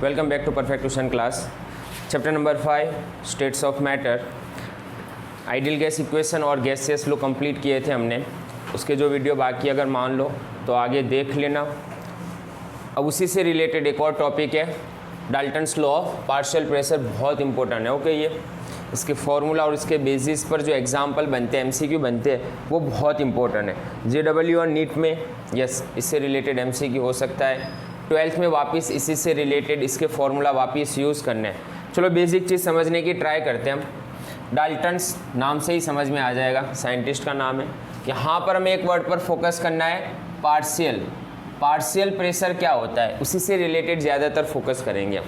Welcome back to perfect tuition class. Chapter number 5 states of matter. Ideal gas equation और gaseous law complete किए थे हमने। उसके जो वीडियो बाकी अगर मान लो तो आगे देख लेना। अब उसी से रिलेटेड एक और टॉपिक है Dalton's law of partial pressure. बहुत इंपॉर्टेंट है ओके। ये इसके फॉर्मूला और इसके बेसिस पर जो एग्जाम्पल बनते हैं, एमसीक्यू बनते हैं, वो बहुत इंपॉर्टेंट है। जेडब्ल्यू और नीट में यस इससे रिलेटेड एमसीक्यू हो सकता है। 12th में वापस इसी से रिलेटेड इसके फॉर्मूला वापस यूज़ करने हैं। चलो बेसिक चीज़ समझने की ट्राई करते हैं हम। डाल्टन्स नाम से ही समझ में आ जाएगा, साइंटिस्ट का नाम है। यहाँ पर हमें एक वर्ड पर फोकस करना है, पार्शियल। पार्शियल प्रेशर क्या होता है उसी से रिलेटेड ज़्यादातर फोकस करेंगे हम।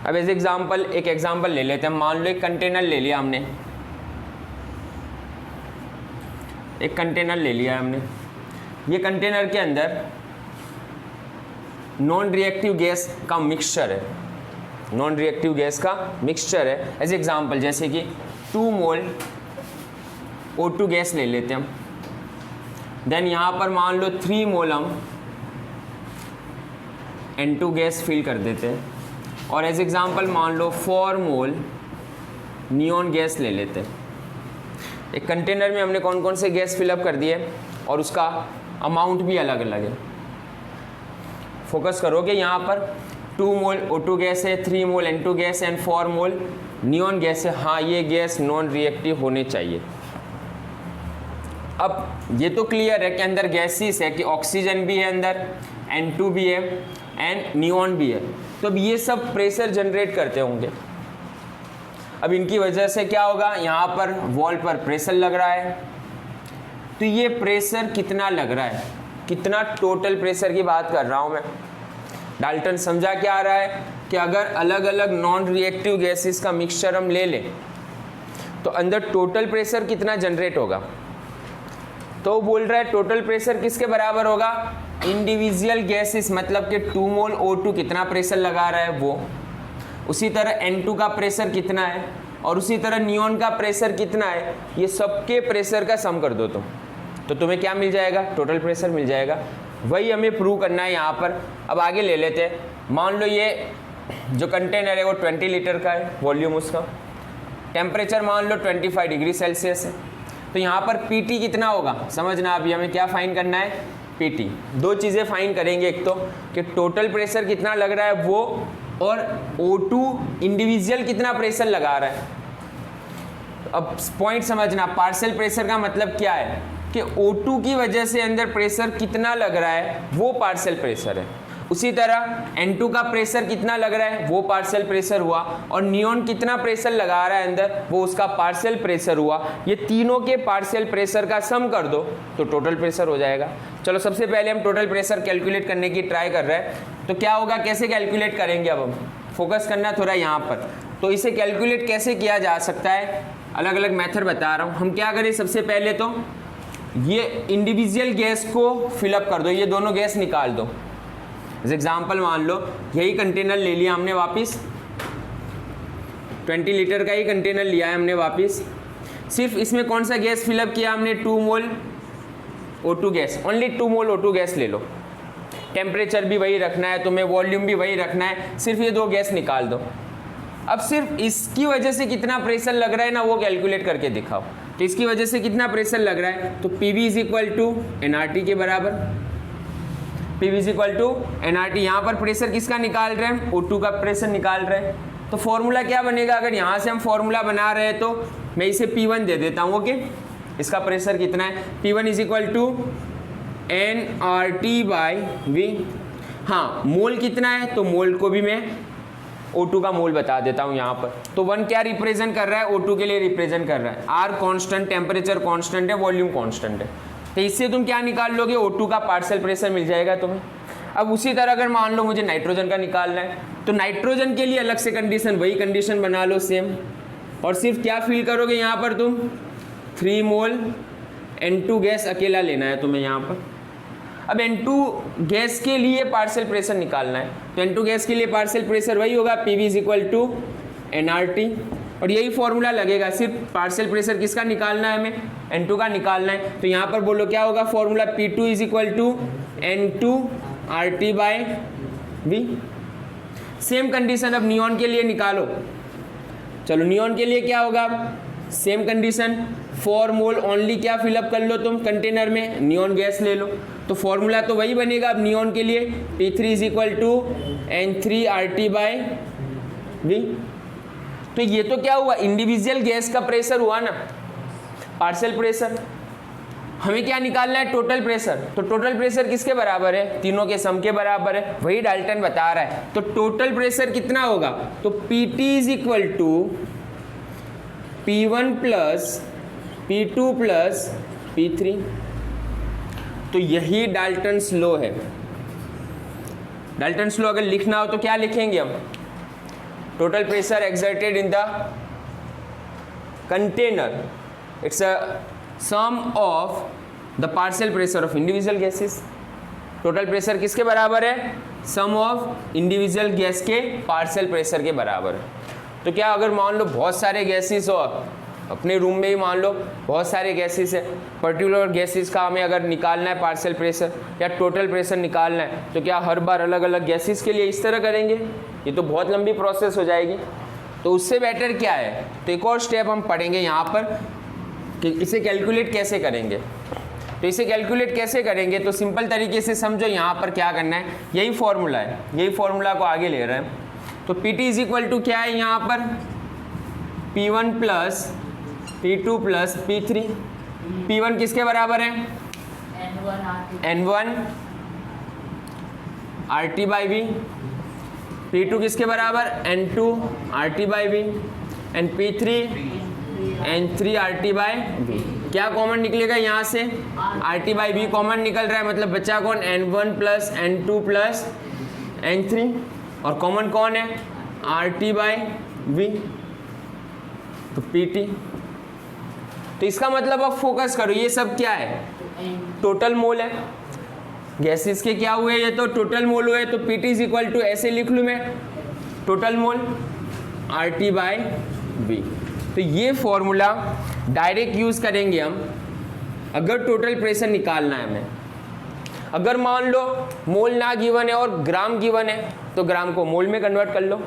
अब एज एग्जाम्पल एक एग्जाम्पल ले लेते हैं। मान लो एक कंटेनर ले लिया हमने, एक कंटेनर ले लिया हमने। ये कंटेनर के अंदर नॉन रिएक्टिव गैस का मिक्सचर है, नॉन रिएक्टिव गैस का मिक्सचर है। एज एग्जाम्पल जैसे कि 2 मोल O2 गैस ले लेते हैं हम। देन यहाँ पर मान लो 3 मोल हम N2 गैस फिल कर देते हैं। और एज एग्जाम्पल मान लो 4 मोल नियॉन गैस ले लेते हैं। एक कंटेनर में हमने कौन कौन से गैस फिलअप कर दिए और उसका अमाउंट भी अलग अलग है। फोकस करोगे यहाँ पर 2 मोल O2 गैस है, 3 मोल N2 गैस है एंड 4 मोल नियॉन गैस है। हाँ ये गैस नॉन रिएक्टिव होने चाहिए। अब ये तो क्लियर है कि अंदर गैसेस है कि ऑक्सीजन भी है अंदर, N2 भी है एंड नियॉन भी है। तो अब ये सब प्रेशर जनरेट करते होंगे। अब इनकी वजह से क्या होगा, यहाँ पर वॉल पर प्रेशर लग रहा है। तो ये प्रेशर कितना लग रहा है, कितना टोटल प्रेशर की बात कर रहा हूँ मैं। डाल्टन समझा क्या आ रहा है कि अगर अलग अलग नॉन रिएक्टिव गैसेस का मिक्सचर हम ले लें तो अंदर टोटल प्रेशर कितना जनरेट होगा। तो बोल रहा है टोटल प्रेशर किसके बराबर होगा, इंडिविजुअल गैसेस, मतलब कि 2 मोल O2 कितना प्रेशर लगा रहा है वो, उसी तरह N2 का प्रेशर कितना है और उसी तरह नियॉन का प्रेशर कितना है, ये सबके प्रेशर का सम कर दो तुम, तो तुम्हें क्या मिल जाएगा, टोटल प्रेशर मिल जाएगा। वही हमें प्रूव करना है यहाँ पर। अब आगे ले लेते हैं। मान लो ये जो कंटेनर है वो 20 लीटर का है, वॉल्यूम उसका, टेम्परेचर मान लो 25 डिग्री सेल्सियस है। तो यहाँ पर पीटी कितना होगा समझना। अभी हमें क्या फाइन करना है, पीटी। दो चीज़ें फाइन करेंगे, एक तो कि टोटल प्रेशर कितना लग रहा है वो, और O2 इंडिविजुअल कितना प्रेशर लगा रहा है। अब पॉइंट समझना, पार्शियल प्रेशर का मतलब क्या है कि O2 की वजह से अंदर प्रेशर कितना लग रहा है वो पार्शियल प्रेशर है। उसी तरह N2 का प्रेशर कितना लग रहा है वो पार्शियल प्रेशर हुआ, और नियॉन कितना प्रेशर लगा रहा है अंदर वो उसका पार्शियल प्रेशर हुआ। ये तीनों के पार्शियल प्रेशर का सम कर दो तो टोटल प्रेशर हो जाएगा। चलो सबसे पहले हम टोटल प्रेशर कैलकुलेट करने की ट्राई कर रहे हैं। तो क्या होगा, कैसे कैलकुलेट करेंगे, अब हम फोकस करना थोड़ा यहाँ पर। तो इसे कैलकुलेट कैसे किया जा सकता है, अलग अलग मेथड बता रहा हूँ। हम क्या करें, सबसे पहले तो ये इंडिविजुअल गैस को फिलअप कर दो, ये दोनों गैस निकाल दो। एग्जाम्पल मान लो यही कंटेनर ले लिया हमने वापस, 20 लीटर का ही कंटेनर लिया है हमने वापस। सिर्फ इसमें कौन सा गैस फिलअप किया हमने, 2 मोल O2 गैस, ओनली 2 मोल O2 गैस ले लो। टेम्परेचर भी वही रखना है तुम्हें, वॉल्यूम भी वही रखना है, सिर्फ ये 2 गैस निकाल दो। अब सिर्फ इसकी वजह से कितना प्रेशर लग रहा है ना वो कैलकुलेट करके दिखाओ। तो इसकी वजह से कितना प्रेशर लग रहा है, तो PV is equal to NRT के बराबर। PV is equal to NRT। यहाँ पर प्रेशर किसका निकाल रहे हैं, O2 का प्रेशर निकाल रहे हैं। तो फॉर्मूला क्या बनेगा, अगर यहाँ से हम फॉर्मूला बना रहे हैं तो मैं इसे P1 दे देता हूँ ओके। इसका प्रेशर कितना है, P1 is equal to NRT by V। हाँ मोल कितना है, तो मोल को भी मैं O2 का मोल बता देता हूँ यहाँ पर। तो 1 क्या रिप्रेजेंट कर रहा है, O2 के लिए रिप्रेजेंट कर रहा है। R कांस्टेंट, टेम्परेचर कांस्टेंट है, वॉल्यूम कांस्टेंट है। तो इससे तुम क्या निकाल लोगे, O2 का पार्शियल प्रेशर मिल जाएगा तुम्हें। अब उसी तरह अगर मान लो मुझे नाइट्रोजन का निकालना है, तो नाइट्रोजन के लिए अलग से कंडीशन, वही कंडीशन बना लो सेम, और सिर्फ क्या फील करोगे यहाँ पर तुम, 3 मोल N2 गैस अकेला लेना है तुम्हें यहाँ पर। अब N2 गैस के लिए पार्शियल प्रेशर निकालना है, तो N2 गैस के लिए पार्शियल प्रेशर वही होगा, PV is equal to NRT। और यही फॉर्मूला लगेगा, सिर्फ पार्शियल प्रेशर किसका निकालना है, हमें N2 का निकालना है। तो यहाँ पर बोलो क्या होगा formula, P2 is equal to N2 RT by V। Same condition अब नियॉन के लिए निकालो। चलो नियॉन के लिए क्या होगा, सेम कंडीशन, 4 मोल ओनली क्या फिलअप कर लो तुम कंटेनर में, नियॉन गैस ले लो। तो फॉर्मूला तो वही बनेगा अब नियॉन के लिए, P3 is equal to N3 RT by V। तो ये तो क्या हुआ, इंडिविजुअल गैस का प्रेशर हुआ ना, पार्शियल प्रेशर। हमें क्या निकालना है, टोटल प्रेशर। तो टोटल प्रेशर किसके बराबर है, तीनों के सम के बराबर है, वही डाल्टन बता रहा है। तो टोटल प्रेशर कितना होगा, तो PT is equal to P1 plus P2 plus P3। तो यही डाल्टन्स लॉ है। डाल्टन्स लॉ अगर लिखना हो तो क्या लिखेंगे हम, total pressure exerted in the container, it's a sum of the partial pressure of individual gases. Total pressure किसके बराबर है, सम ऑफ इंडिविजुअल गैस के पार्शियल प्रेशर के बराबर है। तो क्या अगर मान लो बहुत सारे गैसेस हो, अपने रूम में ही मान लो बहुत सारे गैसेस है, पर्टिकुलर गैसेस का हमें अगर निकालना है पार्शियल प्रेशर या टोटल प्रेशर निकालना है, तो क्या हर बार अलग अलग गैसेस के लिए इस तरह करेंगे, ये तो बहुत लंबी प्रोसेस हो जाएगी। तो उससे बेटर क्या है, तो एक और स्टेप हम पढ़ेंगे यहाँ पर कि इसे कैलकुलेट कैसे करेंगे। तो इसे कैलकुलेट कैसे करेंगे, तो सिंपल तरीके से समझो यहाँ पर क्या करना है, यही फॉर्मूला है, यही फॉर्मूला को आगे ले रहे हैं। तो PT इज इक्वल टू क्या है यहाँ पर, P1 plus P2 plus P3। P1 किसके बराबर है, N1 RT by V। P2 किसके बराबर, N2 RT by V and P3 N3 RT by V। क्या कॉमन निकलेगा यहाँ से, RT बाई V कॉमन निकल रहा है, मतलब बचा कौन, N1 plus N2 plus N3, और कॉमन कौन है, RT बाई V, तो PT। तो इसका मतलब अब फोकस करो, ये सब क्या है, टोटल मोल है, गैसेस के क्या हुए, ये तो टोटल मोल हुए। तो PT इज इक्वल टू ऐसे लिख लूँ मैं, total mole RT by V। तो ये फॉर्मूला डायरेक्ट यूज करेंगे हम अगर टोटल प्रेशर निकालना है हमें। अगर मान लो मोल ना गिवन है और ग्राम गिवन है, तो ग्राम को मोल में कन्वर्ट कर लो।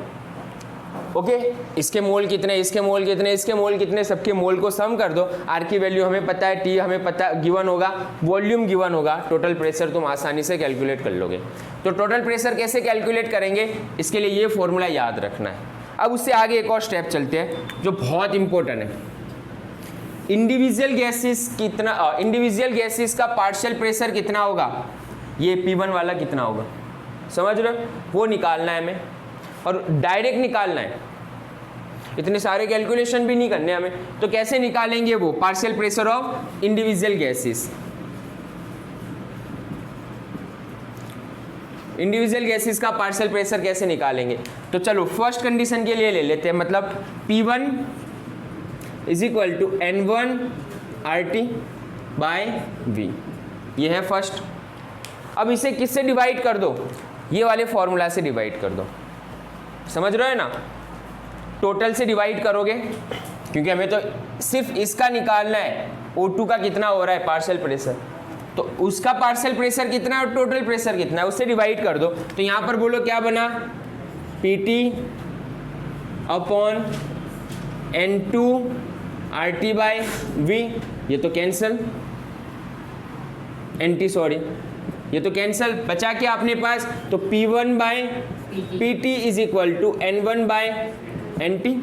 ओके, इसके मोल कितने, इसके मोल कितने, इसके मोल कितने, सबके मोल को सम कर दो। आर की वैल्यू हमें पता है, टी हमें पता गिवन होगा, वॉल्यूम गिवन होगा, टोटल प्रेशर तुम आसानी से कैलकुलेट कर लोगे। तो टोटल प्रेशर कैसे कैलकुलेट करेंगे, इसके लिए ये फॉर्मूला याद रखना है। अब उससे आगे एक और स्टेप चलते हैं जो बहुत इंपॉर्टेंट है। इंडिविजुअल गैसेस का पार्शियल प्रेशर कितना होगा, ये P1 वाला कितना होगा, समझ रहे हो, वो निकालना है हमें, और डायरेक्ट निकालना है, इतने सारे कैलकुलेशन भी नहीं करने हमें। तो कैसे निकालेंगे वो partial pressure of individual gases. Individual gases का पार्शियल प्रेशर कैसे निकालेंगे, तो चलो फर्स्ट कंडीशन के लिए ले लेते हैं, मतलब P1 is equal to N1 RT by V, ये है फर्स्ट। अब इसे किससे डिवाइड कर दो, ये वाले फॉर्मूला से डिवाइड कर दो, समझ रहे हो ना, टोटल से डिवाइड करोगे, क्योंकि हमें तो सिर्फ इसका निकालना है, O2 का कितना हो रहा है पार्शियल प्रेशर, तो उसका पार्शियल प्रेशर कितना है और टोटल प्रेशर कितना है, उससे डिवाइड कर दो। तो यहाँ पर बोलो क्या बना, PT upon N2 RT by V, ये तो कैंसल, NT सॉरी, ये तो कैंसल, बचा क्या अपने पास, तो P1 by PT is equal to N1 by NT।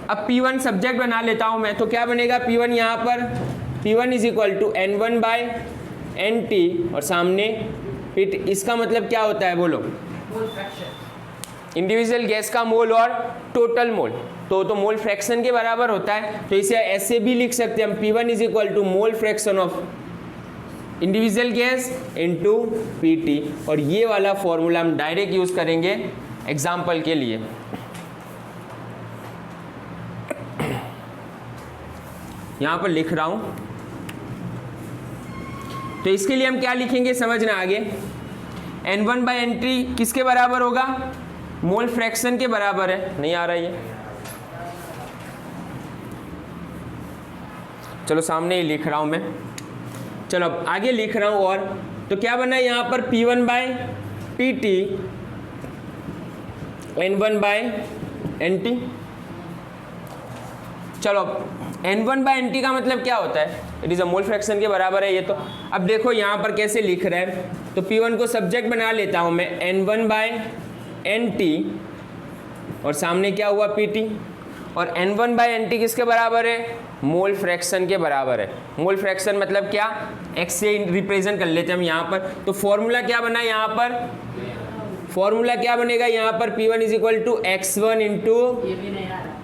अब P1 सब्जेक्ट बना लेता हूं मैं, तो क्या बनेगा P1 यहाँ पर, P1 is equal to N1 by NT और सामने PT, इसका मतलब क्या होता है बोलो, इंडिविजुअल गैस का मोल और टोटल मोल, तो मोल फ्रैक्शन के बराबर होता है। तो इसे ऐसे भी लिख सकते हैं हम, P1 is equal to mole fraction of individual gas into PT, और ये वाला फॉर्मूला हम डायरेक्ट यूज करेंगे एग्जाम्पल के लिए। यहां पर लिख रहा हूं, तो इसके लिए हम क्या लिखेंगे समझना आगे, N1 बाय NT किसके बराबर होगा, मोल फ्रैक्शन के बराबर है। नहीं आ रहा ये, चलो सामने ही लिख रहा हूं मैं। चलो अब आगे लिख रहा हूं। और तो क्या बना यहाँ पर P1 by PT N1 by NT। चलो N1 बाय NT का मतलब क्या होता है, it is a mole fraction के बराबर है ये। तो अब देखो यहाँ पर कैसे लिख रहे हैं, तो P1 को सब्जेक्ट बना लेता हूँ मैं N1 बाय NT और सामने क्या हुआ PT, और N1 बाय NT किसके बराबर है, मोल फ्रैक्शन के बराबर है। मोल फ्रैक्शन मतलब क्या, x से रिप्रेजेंट कर लेते हैं हम यहाँ पर। तो फॉर्मूला क्या बना यहाँ पर, फॉर्मूला क्या बनेगा यहाँ पर, P1 is equal to x1 into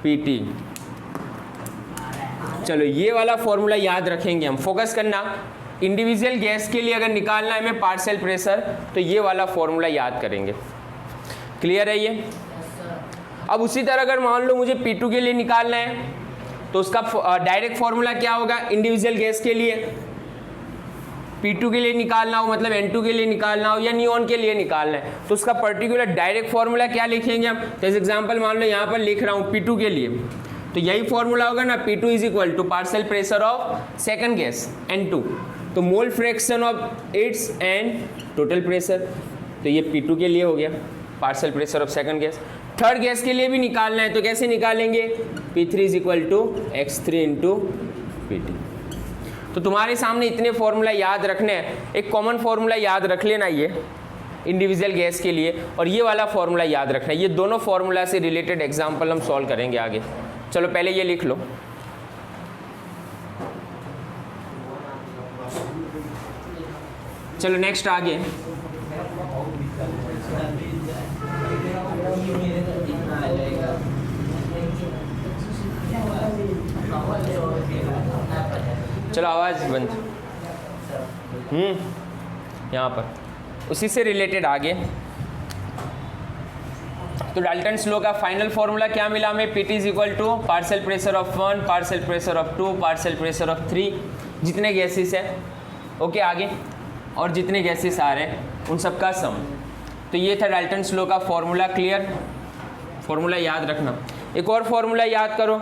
PT। चलो ये वाला फॉर्मूला याद रखेंगे हम, फोकस करना। इंडिविजुअल गैस के लिए अगर निकालना है हमें पार्शियल प्रेशर, तो ये वाला फॉर्मूला याद करेंगे। क्लियर है ये। अब उसी तरह अगर मान लो मुझे P2 के लिए निकालना है, तो उसका डायरेक्ट फॉर्मूला क्या होगा, इंडिविजुअल गैस के लिए P2 के लिए निकालना हो, मतलब N2 के लिए निकालना हो या नियॉन के लिए निकालना है, तो उसका पर्टिकुलर डायरेक्ट फॉर्मूला क्या लिखेंगे हम। जैसे एग्जांपल मान लो यहाँ पर लिख रहा हूँ P2 के लिए, तो यही फॉर्मूला होगा ना, P2 is equal to partial pressure of second gas N2, तो mole fraction of its and total pressure. तो ये P2 के लिए हो गया, partial pressure of second gas. Third gas के लिए भी निकालना है, तो कैसे निकालेंगे, P3 is equal to x3 into PT। तो तुम्हारे सामने इतने फॉर्मूला याद रखने हैं। एक कॉमन फॉर्मूला याद रख लेना ये इंडिविजुअल गैस के लिए, और ये वाला फॉर्मूला याद रखना है। ये दोनों फॉर्मूला से रिलेटेड एग्जाम्पल हम सॉल्व करेंगे आगे। चलो पहले ये लिख लो। चलो नेक्स्ट आगे। चलो आवाज बंद। यहाँ पर उसी से रिलेटेड आगे। तो डाल्टन्स लॉ का फाइनल फॉर्मूला क्या मिला हमें, PT is equal to partial pressure of 1, partial pressure of 2, partial pressure of 3, जितने गैसेस है, ओके आगे, और जितने गैसेस आ रहे हैं उन सब का सम। तो ये था डाल्टन्स लॉ का फॉर्मूला। क्लियर, फॉर्मूला याद रखना। एक और फॉर्मूला याद करो,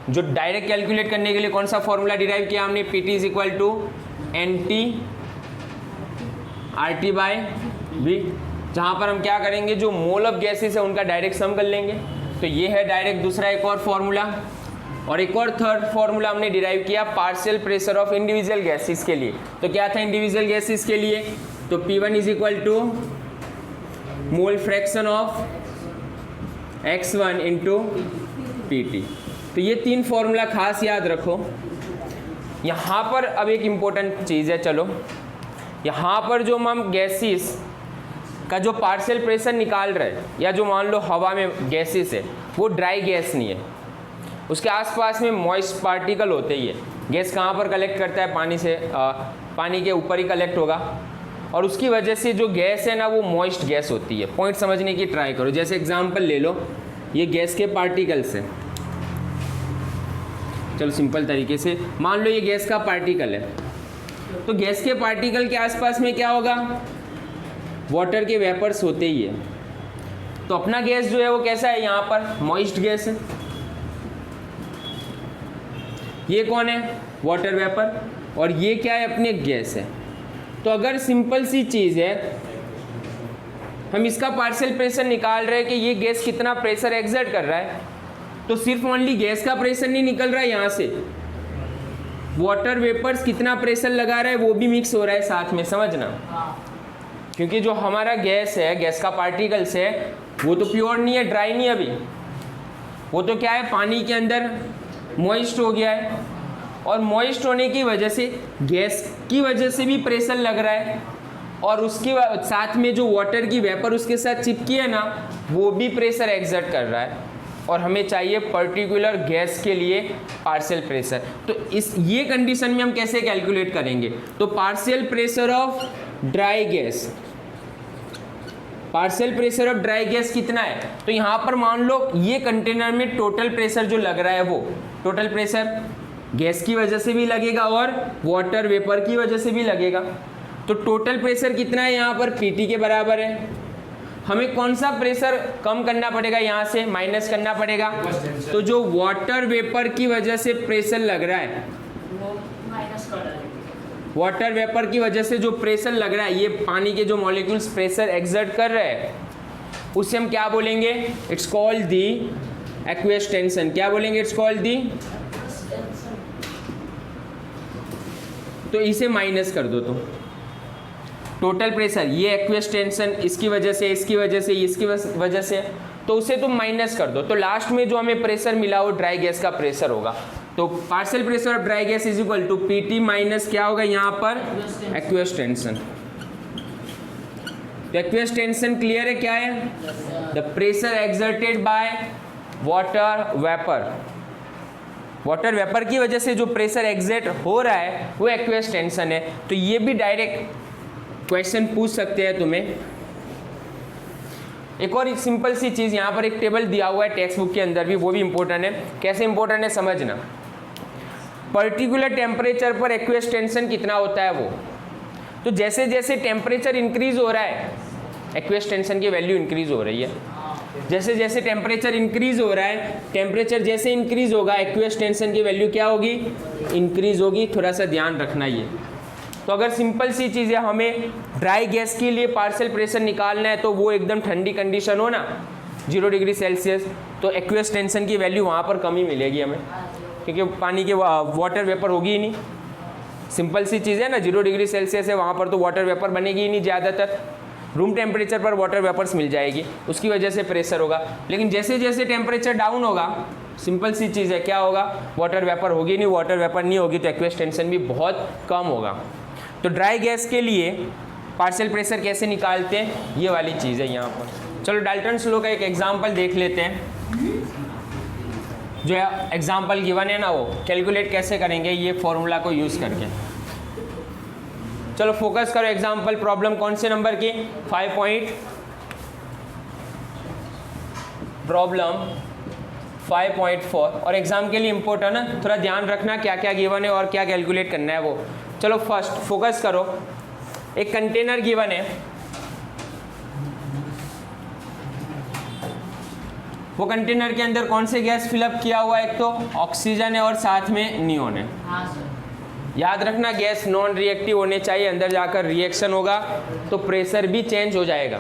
जो डायरेक्ट कैलकुलेट करने के लिए कौन सा फॉर्मूला डिराइव किया हमने, PT is equal to NT RT by V, जहाँ पर हम क्या करेंगे, जो मोल ऑफ गैसेस है उनका डायरेक्ट सम कर लेंगे। तो ये है डायरेक्ट दूसरा एक और फॉर्मूला। और एक और थर्ड फॉर्मूला हमने डिराइव किया partial pressure of individual gases के लिए। तो क्या था इंडिविजुअल गैसेस के लिए, तो P1 is equal to mole fraction of x1 into PT। तो ये तीन फॉर्मूला खास याद रखो। यहाँ पर अब एक इम्पोर्टेंट चीज़ है, चलो यहाँ पर जो हम गैसेस का जो पार्शियल प्रेशर निकाल रहे हैं, या जो मान लो हवा में गैसेस है, वो ड्राई गैस नहीं है, उसके आसपास में मॉइस्ट पार्टिकल होते ही है। गैस कहाँ पर कलेक्ट करता है, पानी से, पानी के ऊपर ही कलेक्ट होगा, और उसकी वजह से जो गैस है ना वो मॉइस्ट गैस होती है। पॉइंट समझने की ट्राई करो। जैसे एग्जांपल ले लो, ये गैस के पार्टिकल्स हैं। चलो सिंपल तरीके से मान लो ये गैस का पार्टिकल है, तो गैस के पार्टिकल के आसपास में क्या होगा, वाटर के वेपर्स होते ही है। तो अपना गैस जो है वो कैसा है, यहाँ पर मॉइस्ट गैस है। ये कौन है, वाटर वेपर, और ये क्या है, अपने गैस है। तो अगर सिंपल सी चीज़ है, हम इसका पार्शियल प्रेशर निकाल रहे हैं कि ये गैस कितना प्रेशर एक्सर्ट कर रहा है, तो सिर्फ ओनली गैस का प्रेशर नहीं निकल रहा है, यहाँ से वाटर वेपर्स कितना प्रेशर लगा रहा है वो भी मिक्स हो रहा है साथ में, समझना। क्योंकि जो हमारा गैस है, गैस का पार्टिकल्स है, वो तो प्योर नहीं है, ड्राई नहीं है अभी, वो तो क्या है, पानी के अंदर मॉइस्ट हो गया है, और मॉइस्ट होने की वजह से गैस की वजह से भी प्रेशर लग रहा है, और उसके साथ में जो वाटर की वेपर उसके साथ चिपकी है ना, वो भी प्रेशर एक्सर्ट कर रहा है, और हमें चाहिए पर्टिकुलर गैस के लिए पार्शियल प्रेशर। तो इस ये कंडीशन में हम कैसे कैलकुलेट करेंगे, तो partial pressure of dry gas, partial pressure of dry gas कितना है, तो यहाँ पर मान लो ये कंटेनर में टोटल प्रेशर जो लग रहा है, वो टोटल प्रेशर गैस की वजह से भी लगेगा और वाटर वेपर की वजह से भी लगेगा। तो टोटल प्रेशर कितना है यहाँ पर, PT के बराबर है। हमें कौन सा प्रेशर कम करना पड़ेगा, यहाँ से माइनस करना पड़ेगा। तो जो वाटर वेपर की वजह से प्रेशर लग रहा है, वाटर वेपर की वजह से जो प्रेशर लग रहा है, ये पानी के जो मॉलिक्यूल्स प्रेशर एक्सर्ट कर रहे हैं, उसे हम क्या बोलेंगे, it's called the aqueous tension. क्या बोलेंगे, इट्स कॉल्ड दी, तो इसे माइनस कर दो। तो टोटल प्रेशर, ये एक्वियस टेंशन इसकी वजह से, इसकी वजह से, इसकी वजह से, तो उसे तुम माइनस कर दो। तो लास्ट में जो हमें प्रेशर मिला वो ड्राई गैस का प्रेशर होगा। तो partial pressure of dry gas is equal to PT minus क्या होगा यहाँ पर, एक्वियस टेंशन। तो एक्वियस टेंशन क्लियर है क्या है, the pressure exerted by water vapour. Water vapour की वजह से जो प्रेशर एक्सर्ट हो रहा है वो एक्वियस टेंशन है। तो ये भी डायरेक्ट क्वेश्चन पूछ सकते हैं तुम्हें। एक और सिंपल सी चीज़, यहाँ पर एक टेबल दिया हुआ है टेक्स्ट बुक के अंदर भी, वो भी इंपॉर्टेंट है। कैसे इंपॉर्टेंट है समझना। पर्टिकुलर टेम्परेचर पर एक्वियस टेंशन कितना होता है वो, तो जैसे जैसे टेम्परेचर इंक्रीज हो रहा है एक्वियस टेंशन की वैल्यू इंक्रीज हो रही है। जैसे जैसे टेम्परेचर इंक्रीज हो रहा है, टेम्परेचर जैसे इंक्रीज होगा एक्वियस टेंशन की वैल्यू क्या होगी, इंक्रीज होगी। थोड़ा सा ध्यान रखना ये। तो अगर सिंपल सी चीज़ है, हमें ड्राई गैस के लिए पार्शियल प्रेशर निकालना है, तो वो एकदम ठंडी कंडीशन हो ना 0 डिग्री सेल्सियस, तो एक्वियस टेंशन की वैल्यू वहाँ पर कम ही मिलेगी हमें, क्योंकि पानी के वाटर वेपर होगी ही नहीं। सिंपल सी चीज़ है ना, 0 डिग्री सेल्सियस है वहाँ पर, तो वाटर वेपर बनेगी ही नहीं। ज़्यादातर रूम टेम्परेचर पर वाटर वेपर्स मिल जाएगी, उसकी वजह से प्रेशर होगा। लेकिन जैसे जैसे टेम्परेचर डाउन होगा, सिंपल सी चीज़ है, क्या होगा, वाटर वेपर होगी नहीं, वाटर वेपर नहीं होगी तो एक्वियस टेंशन भी बहुत कम होगा। तो ड्राई गैस के लिए पार्शियल प्रेशर कैसे निकालते हैं, ये वाली चीज़ है यहाँ पर। चलो डाल्टन्स लॉ का एक एग्जाम्पल देख लेते हैं। जो एग्जाम्पल गिवन है ना, वो कैलकुलेट कैसे करेंगे ये फॉर्मूला को यूज़ करके। चलो फोकस करो एग्जाम्पल। प्रॉब्लम कौन से नंबर की, 5.4 और एग्जाम के लिए इम्पोर्टेंट है, थोड़ा ध्यान रखना क्या क्या गिवन है और क्या कैलकुलेट करना है वो। चलो फर्स्ट फोकस करो। एक कंटेनर गिवन है, वो कंटेनर के अंदर कौन से गैस फिलअप किया हुआ है, एक तो ऑक्सीजन है और साथ में नियोन है। याद रखना गैस नॉन रिएक्टिव होने चाहिए, अंदर जाकर रिएक्शन होगा तो प्रेशर भी चेंज हो जाएगा।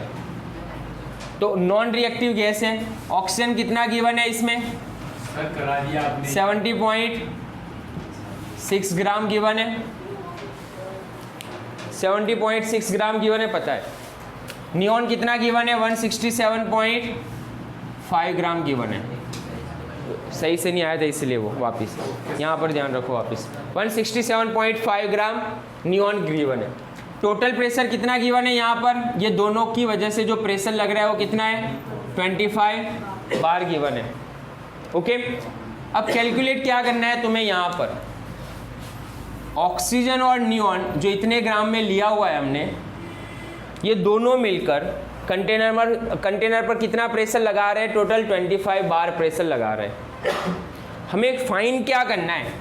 तो नॉन रिएक्टिव गैस है। ऑक्सीजन कितना गिवन है इसमें, 70.6 ग्राम गिवन है, 70.6 ग्राम गिवन है, पता है। नियोन कितना गिवन है, 167.5 ग्राम गिवन है। सही से नहीं आया था इसलिए वो वापस यहाँ पर ध्यान रखो वापस। 167.5 ग्राम नियोन गिवन है। टोटल प्रेशर कितना गिवन है यहाँ पर, ये दोनों की वजह से जो प्रेशर लग रहा है वो कितना है, 25 बार गिवन है। ओके, अब कैलकुलेट क्या करना है तुम्हें, यहाँ पर ऑक्सीजन और नियोन जो इतने ग्राम में लिया हुआ है हमने, ये दोनों मिलकर कंटेनर पर कितना प्रेशर लगा रहे हैं, टोटल 25 बार प्रेशर लगा रहे हैं। हमें फाइंड क्या करना है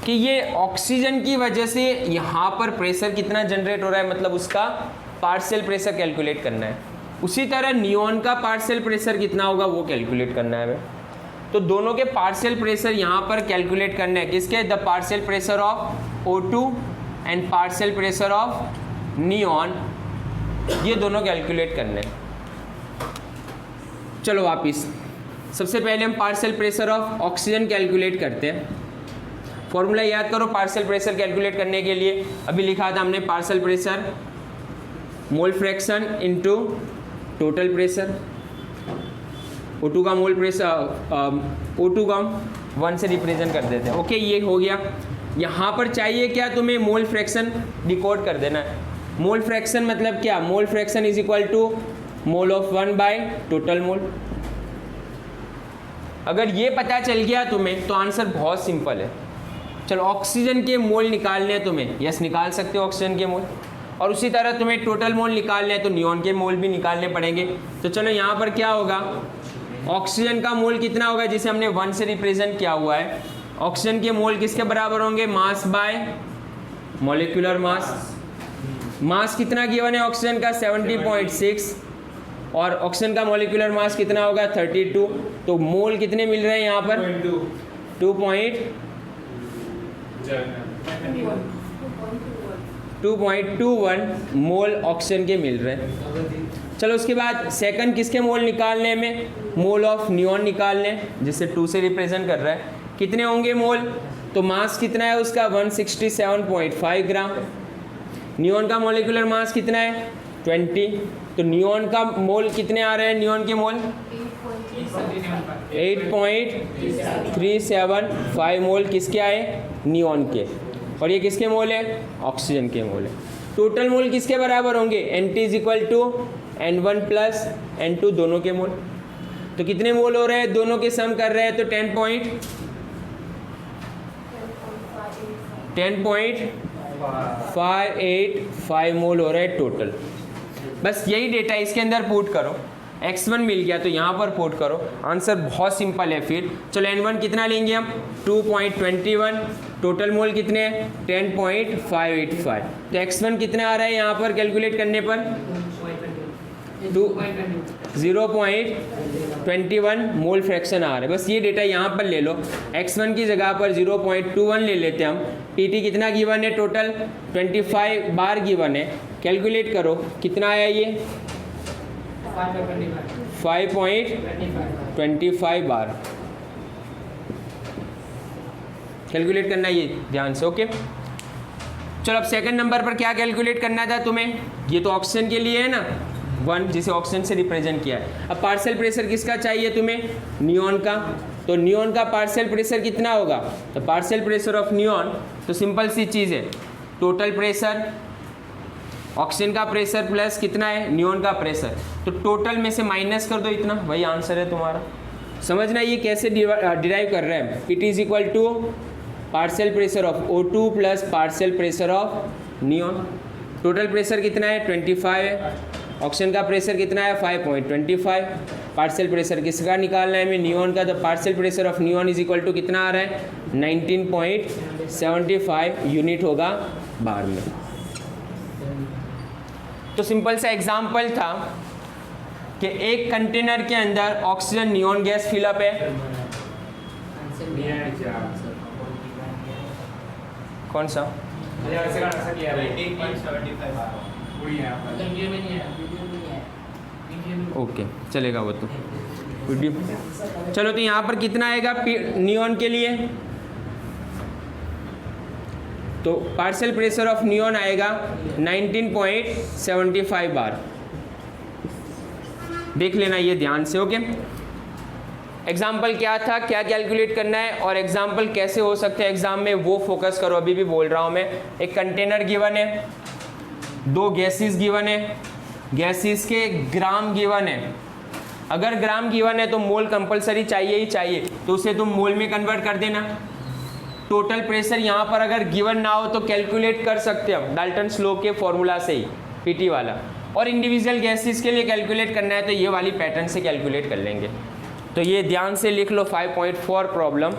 कि ये ऑक्सीजन की वजह से यहाँ पर प्रेशर कितना जनरेट हो रहा है, मतलब उसका पार्शियल प्रेशर कैलकुलेट करना है। उसी तरह नियोन का पार्शियल प्रेशर कितना होगा वो कैलकुलेट करना है हमें। तो दोनों के पार्शियल प्रेशर यहाँ पर कैलकुलेट करना है, किसके, the partial pressure of O2 and partial pressure of neon, ये दोनों कैलकुलेट करने हैं। चलो वापिस, सबसे पहले हम partial pressure of oxygen calculate करते हैं। फॉर्मूला याद करो पार्शियल प्रेशर कैलकुलेट करने के लिए, अभी लिखा था हमने partial pressure mole fraction into total pressure. O2 का मोल प्रेशर, O2 का 1 से रिप्रेजेंट कर देते हैं। ओके, ये हो गया। यहाँ पर चाहिए क्या तुम्हें, मोल फ्रैक्शन डिकोड कर देना है। मोल फ्रैक्शन मतलब क्या, mole fraction is equal to mole of 1 by total mole. अगर ये पता चल गया तुम्हें तो आंसर बहुत सिंपल है। चलो ऑक्सीजन के मोल निकालने हैं तुम्हें, यस निकाल सकते हो ऑक्सीजन के मोल, और उसी तरह तुम्हें टोटल मोल निकालने हैं तो नियोन के मोल भी निकालने पड़ेंगे। तो चलो यहाँ पर क्या होगा, ऑक्सीजन का मोल कितना होगा जिसे हमने 1 से रिप्रेजेंट किया हुआ है। ऑक्सीजन के मोल किसके बराबर होंगे, मास बाय मॉलिक्यूलर मास। मास कितना गिवन है ऑक्सीजन का, 70.6, और ऑक्सीजन का मॉलिक्यूलर मास कितना होगा 32, तो मोल कितने मिल रहे हैं यहाँ पर 2.21 मोल ऑक्सीजन के मिल रहे हैं। चलो उसके बाद सेकंड किसके मोल निकालने में, मोल ऑफ नियॉन निकालने, जिससे 2 से रिप्रेजेंट कर रहा है। कितने होंगे मोल, तो मास कितना है उसका 167.5 ग्राम। नियॉन का मॉलिक्यूलर मास कितना है 20, तो नियॉन का मोल कितने आ रहे हैं, नियॉन के मोल 8.375 मोल किसके आए, नियॉन के। और ये किसके मोल है, ऑक्सीजन के मोल है। टोटल मोल किसके बराबर होंगे, NT = N1 + N2 दोनों के मोल। तो कितने मोल हो रहे हैं, दोनों के सम कर रहे हैं तो 10.585 मोल हो रहा है टोटल। बस यही डेटा इसके अंदर पुट करो, x1 मिल गया तो यहाँ पर पुट करो, आंसर बहुत सिंपल है। फिर चलो N1 कितना लेंगे हम 2.21, टोटल मोल कितने हैं 10.585, तो x1 कितना आ रहा है यहाँ पर कैलकुलेट करने पर 0.21 मोल फ्रैक्शन आ रहा है। बस ये डेटा यहाँ पर ले लो, x1 की जगह पर 0.21 ले लेते हैं हम। pt कितना गिवन है, टोटल 25 बार गिवन है, कैलकुलेट करो कितना आया ये 5.25 बार कैलकुलेट करना है ये ध्यान से। ओके चलो अब सेकंड नंबर पर क्या कैलकुलेट करना था तुम्हें, ये तो ऑक्सीजन के लिए है ना 1, जिसे ऑक्सीजन से रिप्रेजेंट किया है। अब पार्शियल प्रेशर किसका चाहिए तुम्हें, नियॉन का। तो नियॉन का पार्शियल प्रेशर कितना होगा, तो पार्शियल प्रेशर ऑफ नियॉन, तो सिंपल सी चीज़ है, टोटल प्रेशर ऑक्सीजन का प्रेशर प्लस कितना है नियॉन का प्रेशर, तो टोटल में से माइनस कर दो इतना, वही आंसर है तुम्हारा। समझना ये कैसे डिराइव कर रहे हैं, PT = partial pressure of O2 plus partial pressure of neon. Total pressure कितना है 25 है, ऑक्सीजन का प्रेशर कितना है 5.25, पार्शियल प्रेशर किसका निकालना है हमें, नियॉन का। तो पार्शियल प्रेशर ऑफ नियॉन = कितना आ रहा है 19.75 यूनिट होगा बार में। तो सिंपल सा एग्जाम्पल था कि एक कंटेनर के अंदर ऑक्सीजन नियॉन गैस फिलअप है, कौन सा ओके चलेगा वो तो वीडियो। चलो तो यहाँ पर कितना आएगा नियॉन के लिए, तो पार्शियल प्रेशर ऑफ नियॉन आएगा 19.75 बार। देख लेना ये ध्यान से। ओके एग्जाम्पल क्या था, क्या कैलकुलेट करना है और एग्जाम्पल कैसे हो सकते हैं एग्जाम में, वो फोकस करो। अभी भी बोल रहा हूँ मैं, एक कंटेनर गिवन है, 2 गैसेस गिवन है, गैसेस के ग्राम गिवन है। अगर ग्राम गिवन है तो मोल कंपलसरी चाहिए ही चाहिए, तो उसे तुम मोल में कन्वर्ट कर देना। टोटल प्रेशर यहाँ पर अगर गिवन ना हो तो कैलकुलेट कर सकते हैं हम डाल्टन्स लॉ के फॉर्मूला से ही, PT वाला। और इंडिविजुअल गैसेस के लिए कैलकुलेट करना है तो ये वाली पैटर्न से कैलकुलेट कर लेंगे। तो ये ध्यान से लिख लो 5.4 प्रॉब्लम।